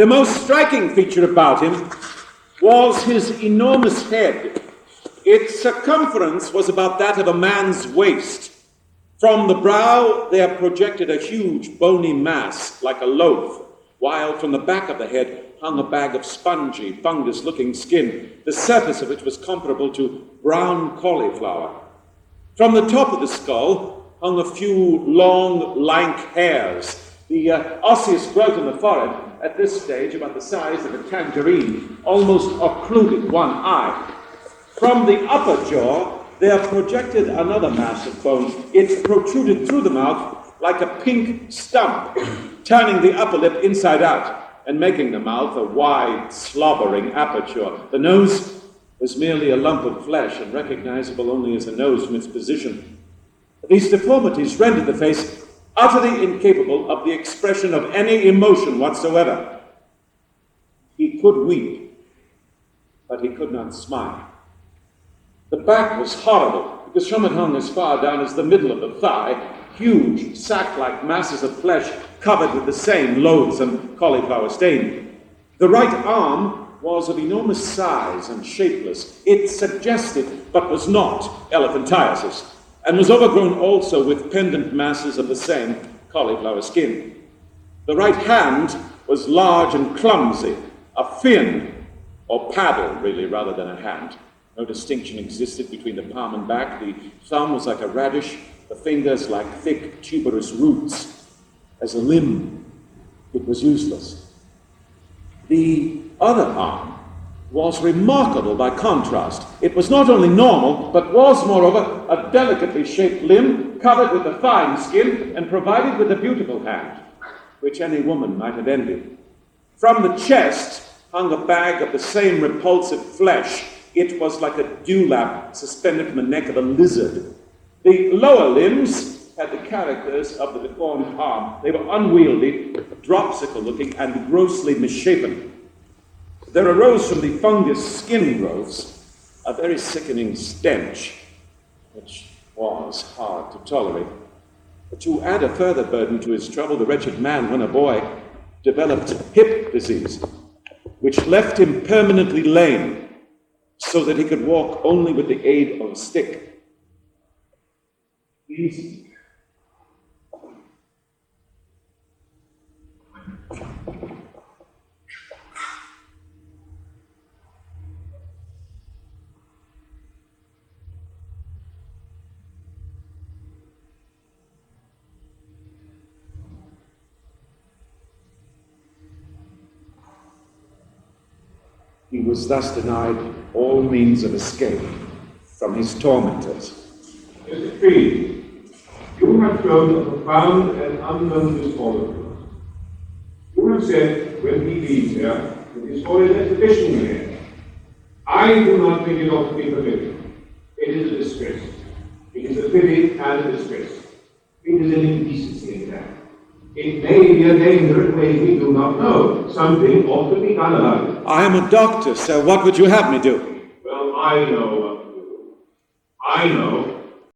The most striking feature about him was his enormous head. Its circumference was about that of a man's waist. From the brow there projected a huge bony mass like a loaf, while from the back of the head hung a bag of spongy, fungus-looking skin, the surface of which was comparable to brown cauliflower. From the top of the skull hung a few long, lank hairs, the osseous growth in the forehead, at this stage about the size of a tangerine, almost occluded one eye. From the upper jaw there projected another mass of bone. It protruded through the mouth like a pink stump, turning the upper lip inside out and making the mouth a wide, slobbering aperture. The nose was merely a lump of flesh and recognizable only as a nose from its position. These deformities rendered the face utterly incapable of the expression of any emotion whatsoever. He could weep, but he could not smile. The back was horrible, because from it hung as far down as the middle of the thigh, huge, sack-like masses of flesh covered with the same loathsome cauliflower stain. The right arm was of enormous size and shapeless. It suggested, but was not, elephantiasis, and was overgrown also with pendant masses of the same cauliflower skin. The right hand was large and clumsy, a fin, or paddle, really, rather than a hand. No distinction existed between the palm and back. The thumb was like a radish, the fingers like thick, tuberous roots. As a limb, it was useless. The other arm was remarkable by contrast. It was not only normal, but was, moreover, a delicately shaped limb covered with a fine skin and provided with a beautiful hand, which any woman might have envied. From the chest hung a bag of the same repulsive flesh. It was like a dewlap suspended from the neck of a lizard. The lower limbs had the characters of the deformed arm. They were unwieldy, dropsical-looking, and grossly misshapen. There arose from the fungus skin growths a very sickening stench, which was hard to tolerate. But to add a further burden to his trouble, the wretched man, when a boy, developed hip disease, which left him permanently lame, so that he could walk only with the aid of a stick. Easy. He was thus denied all means of escape from his tormentors. Mr. Creed, you have shown a profound and unknown dishonesty. You have said, when he leaves here, that his foreign exhibition here. I do not think it ought to be permitted. It is a disgrace. It is a pity and a disgrace. It is an indecency in fact. It may be a dangerous way we do not know. Something ought to be done about it. I am a doctor, sir. What would you have me do? Well, I know what to do. I know